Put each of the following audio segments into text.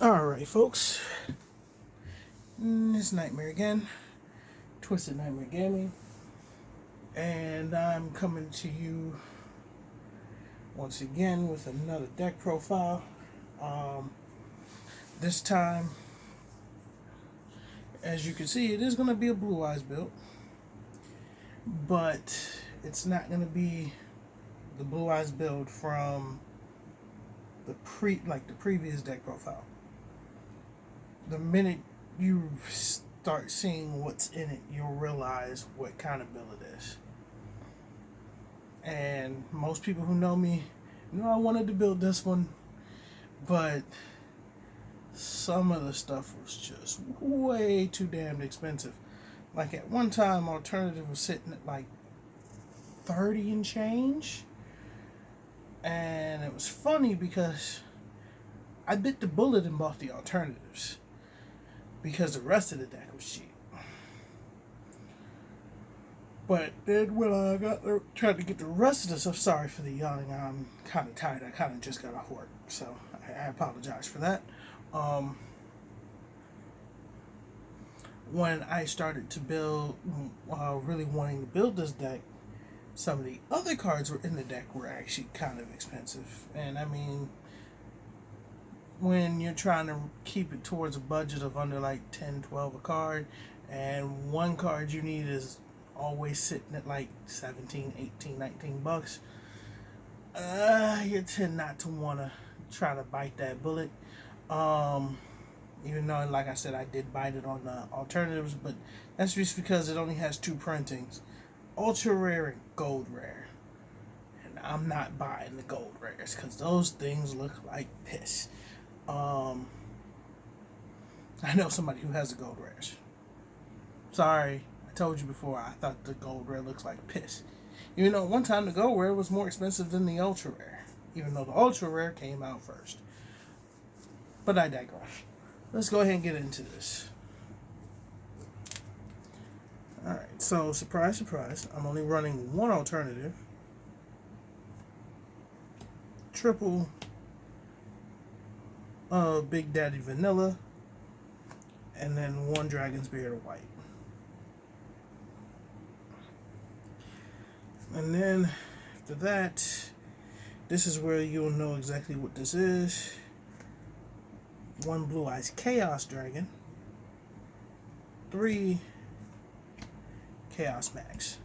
Alright, folks. It's Nightmare again. Twisted Nightmare Gaming. And I'm coming to you once again with another deck profile. This time, as you can see, it is going to be a Blue Eyes build. But it's not going to be the Blue Eyes build from the previous deck profile. The minute you start seeing what's in it, you'll realize what kind of build it is. And most people who know me know I wanted to build this one, but some of the stuff was just way too damn expensive. Like at one time, Alternative was sitting at like 30 and change. And it was funny because I bit the bullet and bought the alternatives because the rest of the deck was cheap. But then when I tried to get the rest of the stuff, sorry for the yawning, I'm kind of tired. I kind of just got off work, so I apologize for that. When I started to build, really wanting to build this deck, some of the other cards were in the deck were actually kind of expensive. And I mean, when you're trying to keep it towards a budget of under like 10, 12 a card, and one card you need is always sitting at like 17, 18, 19 bucks, you tend not to want to try to bite that bullet. Even though, like I said, I did bite it on the alternatives, but that's just because it only has two printings, ultra rare and gold rare. And I'm not buying the gold rares because those things look like piss. I know somebody who has the gold rares. Sorry, I told you before, I thought the gold rare looks like piss. Even though one time the gold rare was more expensive than the ultra rare, even though the ultra rare came out first. But I digress. Let's go ahead and get into this. Alright, so surprise, surprise, I'm only running one alternative. Triple Big Daddy Vanilla, and then one Dragon's Beard of White. And then after that, this is where you'll know exactly what this is. One Blue Eyes Chaos Dragon, 3 Chaos Max.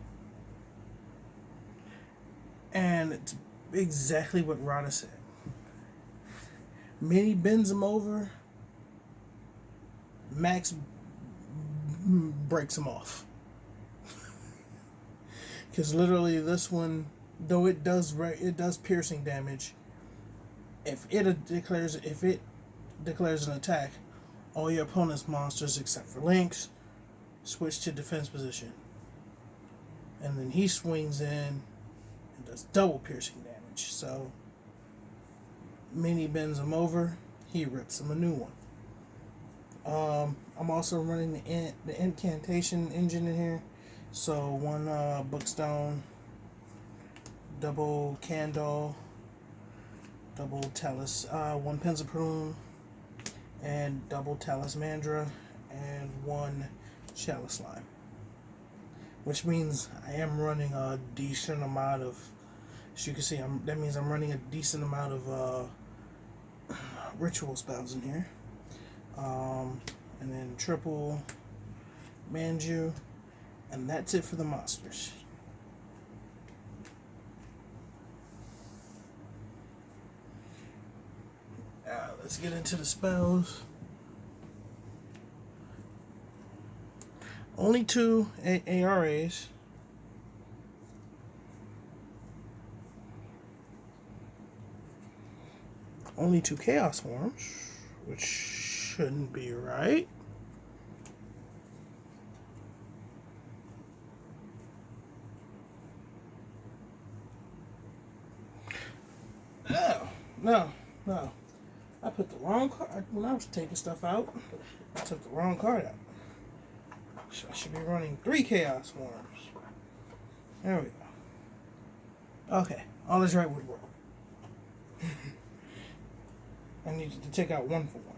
And it's exactly what Rada said. Mini bends him over, Max breaks him off. Because literally this one, though it does piercing damage, if it declares an attack, all your opponent's monsters except for Lynx switch to defense position. And then he swings in and does double piercing damage. So mini bends him over, he rips him a new one. I'm also running the incantation engine in here. So one Bookstone, double Candle, double Talus, one Pensiprune, and double Talismandra, and one Chalice Slime. Which means I am running a decent amount of, as you can see, that means I'm running a decent amount of ritual spells in here. And then triple Manju, and that's it for the monsters. Now let's get into the spells. Only 2 ARAs. Only 2 Chaos Forms, which shouldn't be right. No. I put the wrong card. When I was taking stuff out, I took the wrong card out. So I should be running 3 Chaos Forms. There we go. Okay, all is right with roll. I needed to take out 1 for 1.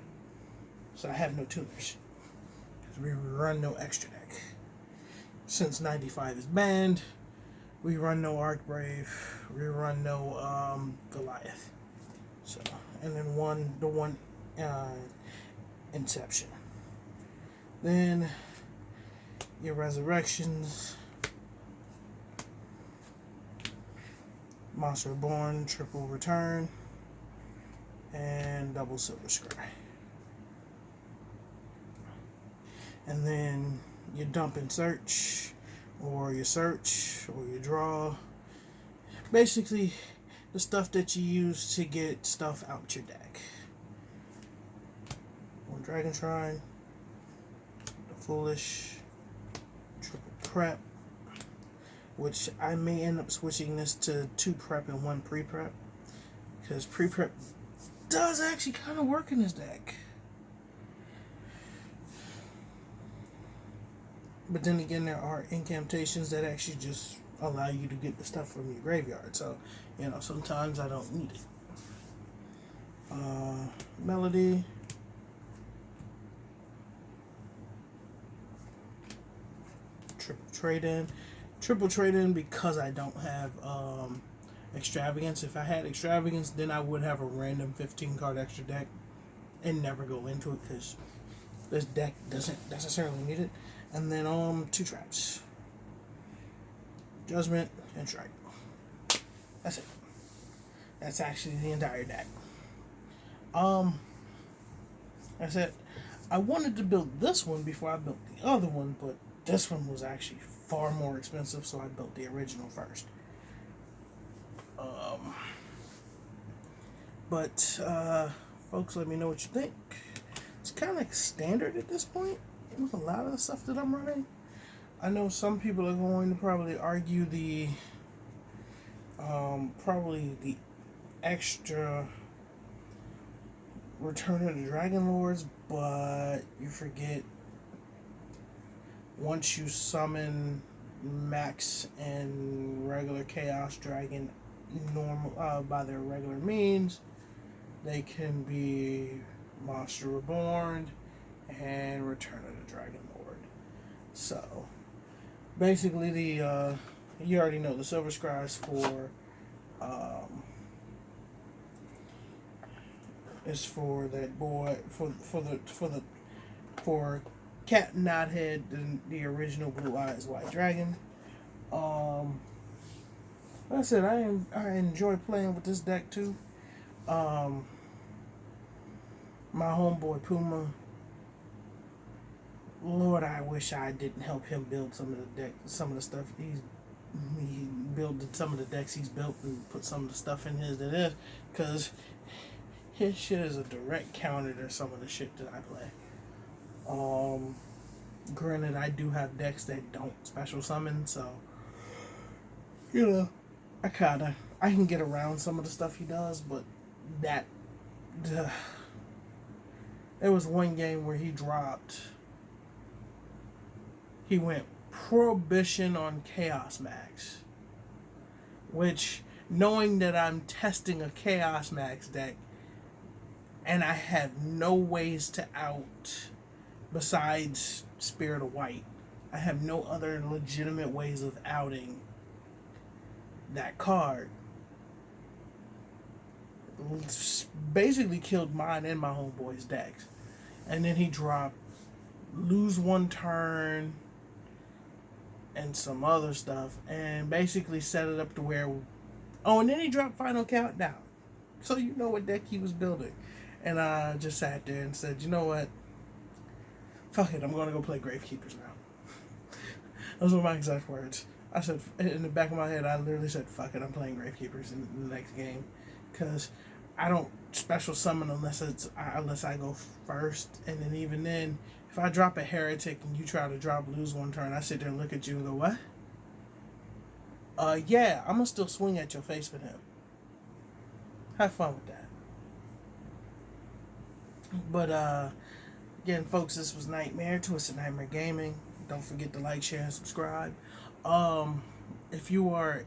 So I have no tuners. We run no extra deck. Since 95 is banned, we run no Archbrave. We run no Goliath. So, and then the one Inception. Then your Resurrections, Monster Reborn, Triple Return, and Double Silver Scry. And then you dump and search, or you search, or you draw. Basically, the stuff that you use to get stuff out your deck. One Dragon Shrine, the Foolish, Triple Prep, which I may end up switching this to 2 prep and 1 pre-prep, because pre-prep does actually kind of work in this deck. But then again, there are incantations that actually just allow you to get the stuff from your graveyard. So, sometimes I don't need it. Melody. Triple trade-in because I don't have Extravagance. If I had Extravagance, then I would have a random 15-card extra deck and never go into it because this deck doesn't necessarily need it. And then 2 traps. Judgment and Strike. That's it. That's actually the entire deck. That's it. I wanted to build this one before I built the other one, but this one was actually far more expensive, so I built the original first. Folks, let me know what you think. It's kind of standard at this point with a lot of the stuff that I'm running. I know some people are going to probably argue the extra Return of the Dragon Lords, but you forget once you summon Max and regular Chaos Dragon normal by their regular means, they can be Monster Reborn and Return of the Dragon Lord. So basically, you already know the Silver Scries is for that boy for Captain Knothead, the original Blue Eyes White Dragon. Like I said, I enjoy playing with this deck too. My homeboy Puma, Lord, I wish I didn't help him build some of the stuff he built some of the decks he's built and put some of the stuff in his that is, because his shit is a direct counter to some of the shit that I play. Granted, I do have decks that don't special summon, so I can get around some of the stuff he does, but there was one game where he went Prohibition on Chaos Max, which, knowing that I'm testing a Chaos Max deck and I have no ways to out besides Spirit of White, I have no other legitimate ways of outing that card, basically killed mine and my homeboy's decks. And then he dropped lose 1 turn and some other stuff, and basically set it up to where, and then he dropped Final Countdown, so you know what deck he was building. And I just sat there and said, you know what, fuck it, I'm gonna go play Gravekeepers now. Those were my exact words. I said, in the back of my head, I literally said, fuck it, I'm playing Gravekeepers in the next game, because I don't special summon unless I go first. And then even then, if I drop a Heretic and you try to lose 1 turn, I sit there and look at you and go, what? Yeah, I'm gonna still swing at your face with him. Have fun with that. But again, folks, this was Nightmare, Twisted Nightmare Gaming. Don't forget to like, share, and subscribe. If you are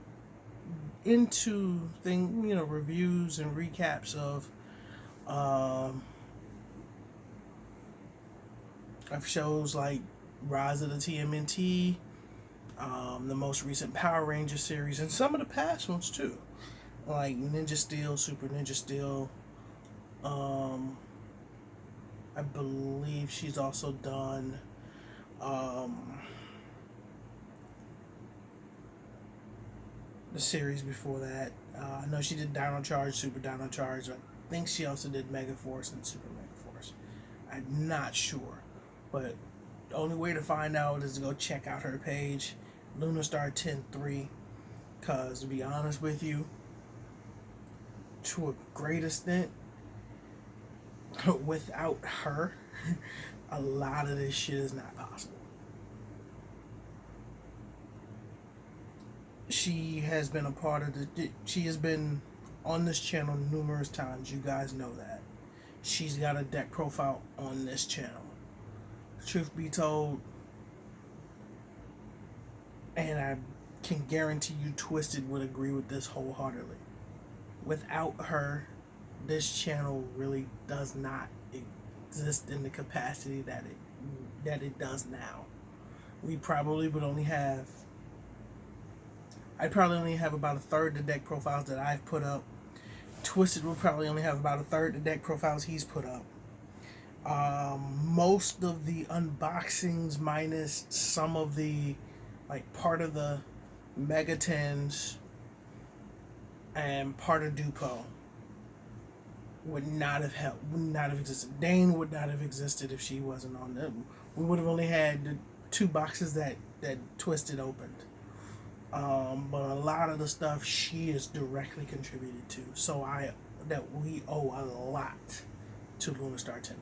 into reviews and recaps of of shows like Rise of the TMNT, the most recent Power Ranger series, and some of the past ones too, like Ninja Steel, Super Ninja Steel. I believe she's also done the series before that. I know she did Dino Charge, Super Dino Charge. I think she also did Mega Force and Super Mega Force. I'm not sure, but the only way to find out is to go check out her page, Lunarstar 10-3. Cause to be honest with you, to a great extent, without her, a lot of this shit is not possible. She has been a part of she has been on this channel numerous times. You guys know that. She's got a deck profile on this channel. Truth be told, and I can guarantee you Twisted would agree with this wholeheartedly. Without her, this channel really does not exist in the capacity that it does now. We probably would only have I'd probably only have about a third the deck profiles that I've put up. Twisted will probably only have about a third the deck profiles he's put up. Most of the unboxings, minus some of the, like, part of the Mega 10s and part of Dupo, would not have existed. Dane would not have existed if she wasn't on them. We would have only had the 2 boxes that Twisted opened. But a lot of the stuff she is directly contributed to. So we owe a lot to Lunarstar 10-3.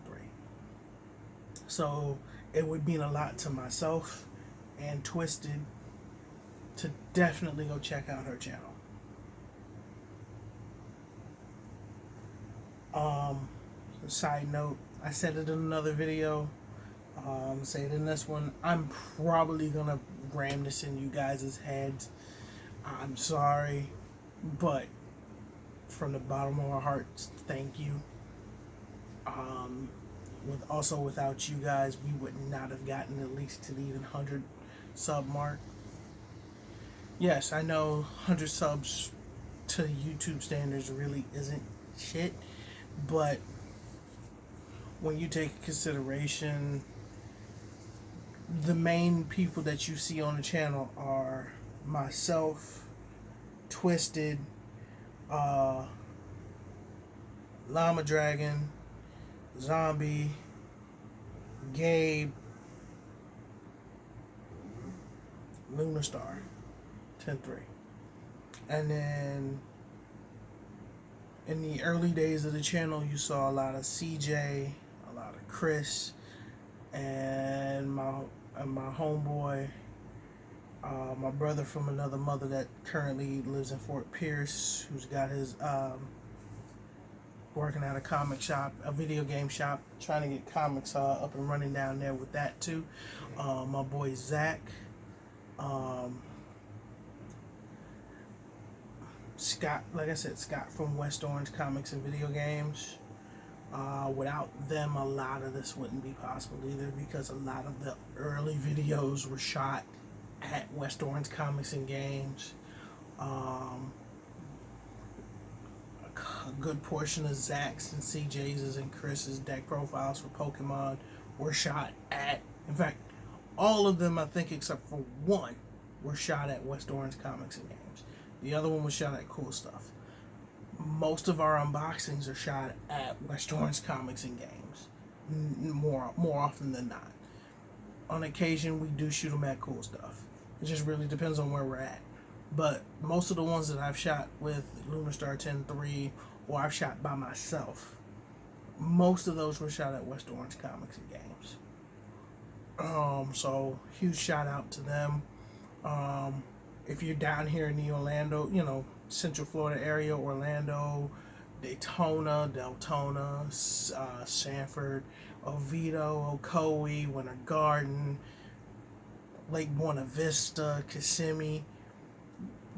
So it would mean a lot to myself and Twisted to definitely go check out her channel. Side note, I said it in another video, say it in this one, I'm probably gonna ram this in you guys' heads. I'm sorry, but from the bottom of our hearts, thank you. Without you guys, we would not have gotten at least to the even 100 sub mark. Yes, I know 100 subs to YouTube standards really isn't shit, but when you take into consideration the main people that you see on the channel are myself, Twisted, Llama Dragon, Zombie, Gabe, Lunarstar 10-3. And then in the early days of the channel, you saw a lot of CJ, a lot of Chris, and my homeboy, my brother from another mother that currently lives in Fort Pierce, who's got his working at a comic shop, a video game shop, trying to get comics up and running down there with that too. My boy Zach, Scott, like I said, Scott from West Orange Comics and Video Games. Without them, a lot of this wouldn't be possible either, because a lot of the early videos were shot at West Orange Comics and Games. A good portion of Zach's and CJ's and Chris's deck profiles for Pokemon were shot at, in fact, all of them, I think, except for one, were shot at West Orange Comics and Games. The other one was shot at Cool Stuff. Most of our unboxings are shot at West Orange Comics and Games, more often than not. On occasion, we do shoot them at Cool Stuff. It just really depends on where we're at. But most of the ones that I've shot with Lunarstar 10-3, or I've shot by myself, most of those were shot at West Orange Comics and Games. So huge shout out to them. If you're down here in the Orlando, Central Florida area, Orlando, Daytona, Deltona, Sanford, Oviedo, Ocoee, Winter Garden, Lake Buena Vista, Kissimmee,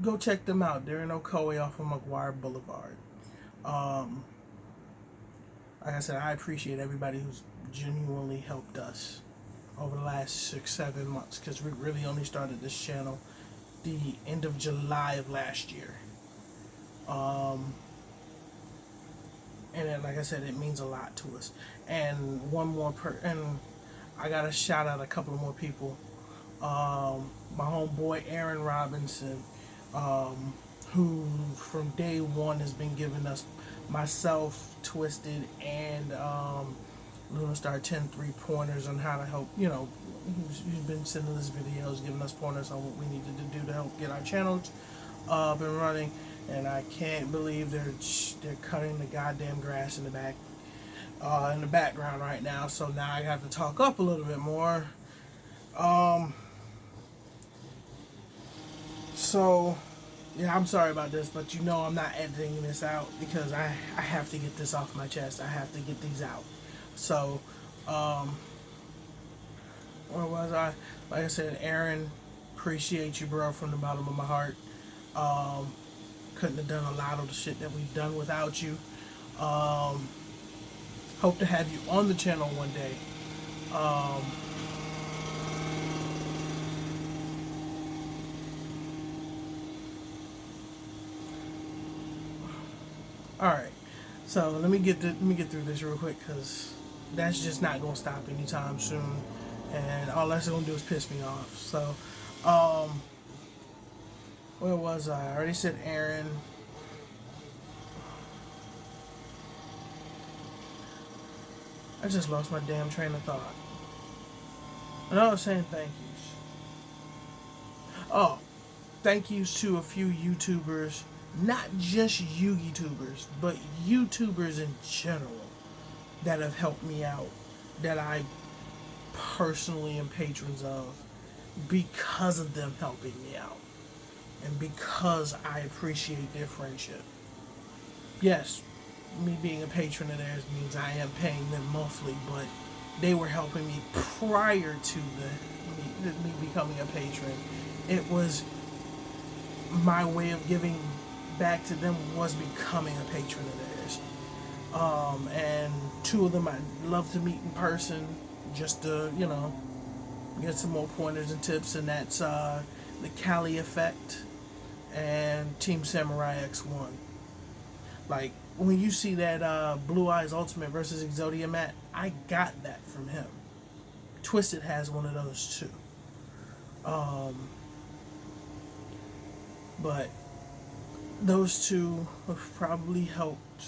go check them out. They're in Ocoee off of McGuire Boulevard. Like I said, I appreciate everybody who's genuinely helped us over the last 6-7 months, because we really only started this channel the end of July of last year. And then, like I said, it means a lot to us. And one more and I gotta shout out a couple of more people. My homeboy Aaron Robinson, who from day one has been giving us, myself, Twisted, and Luna Star 10-3 pointers on how to help. He's been sending us videos, giving us pointers on what we needed to do to help get our channels up and running. And I can't believe they're cutting the goddamn grass in the background right now. So now I have to talk up a little bit more. So yeah, I'm sorry about this, but I'm not editing this out because I have to get this off my chest. I have to get these out. So where was I? Like I said, Aaron, appreciate you, bro, from the bottom of my heart. Couldn't have done a lot of the shit that we've done without you. Hope to have you on the channel one day. All right, so let me get through this real quick, because that's just not gonna stop anytime soon, and all that's gonna do is piss me off. So, where was I? I already said Aaron. I just lost my damn train of thought. And I was saying thank yous. Oh, thank yous to a few YouTubers, not just YouTubers, but YouTubers in general, that have helped me out, that I personally am patrons of, because of them helping me out, and because I appreciate their friendship. Yes, me being a patron of theirs means I am paying them monthly, but they were helping me prior to me becoming a patron. It was my way of giving back to them, was becoming a patron of theirs. And two of them I'd love to meet in person, just to get some more pointers and tips, and that's the Cali Effect and Team Samurai X1. Like, when you see that Blue Eyes Ultimate versus Exodia mat, I got that from him. Twisted has one of those too. But those two have probably helped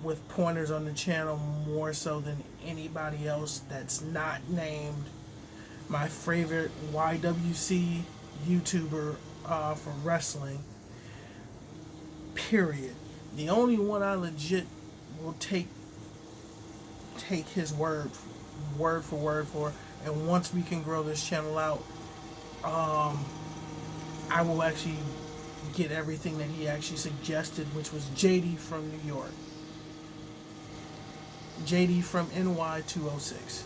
with pointers on the channel more so than anybody else that's not named. My favorite YWC YouTuber for wrestling, period. The only one I legit will take his word for word for, and once we can grow this channel out, I will actually get everything that he actually suggested, which was JD from New York. JD from NY206.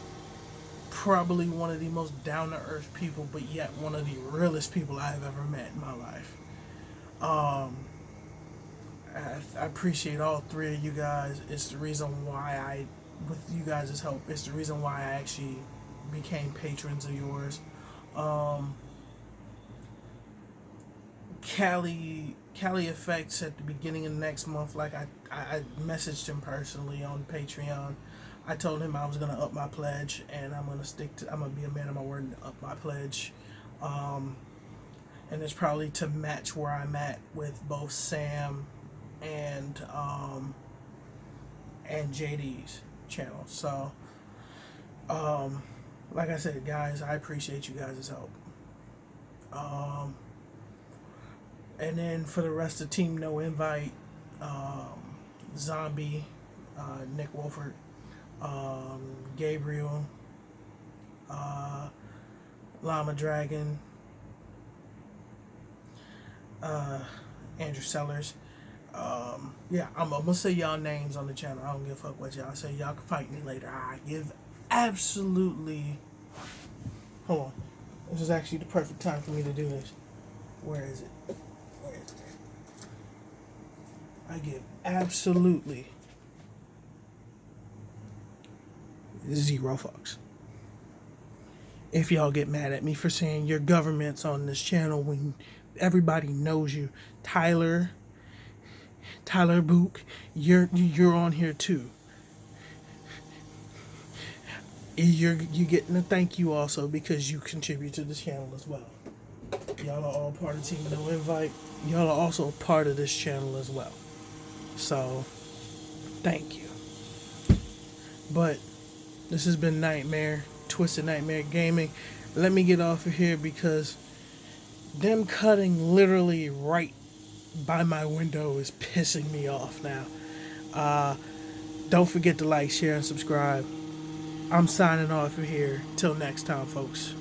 Probably one of the most down-to-earth people, but yet one of the realest people I have ever met in my life. I appreciate all three of you guys. It's the reason why with you guys' help, it's the reason why I actually became patrons of yours. Cali Effects at the beginning of next month, like I messaged him personally on Patreon. I told him I was gonna up my pledge, and I'm gonna be a man of my word and up my pledge. And it's probably to match where I'm at with both Sam and JD's channel. So like I said, guys, I appreciate you guys' help. And then for the rest of Team No Invite, Zombie, Nick Wolford, Gabriel, Llama Dragon, Andrew Sellers. Yeah, I'm gonna say y'all names on the channel. I don't give a fuck what y'all say. Y'all can fight me later. I give absolutely. Hold on. This is actually the perfect time for me to do this. Where is it? I give absolutely 0 fucks if y'all get mad at me for saying your government's on this channel when everybody knows you. Tyler Book, you're on here too. You're getting a thank you also because you contribute to this channel as well. Y'all are all part of Team No Invite. Y'all are also part of this channel as well. So, thank you. But this has been Nightmare, Twisted Nightmare Gaming. Let me get off of here because them cutting literally right by my window is pissing me off now. Don't forget to like, share, and subscribe. I'm signing off of here. Till next time, folks.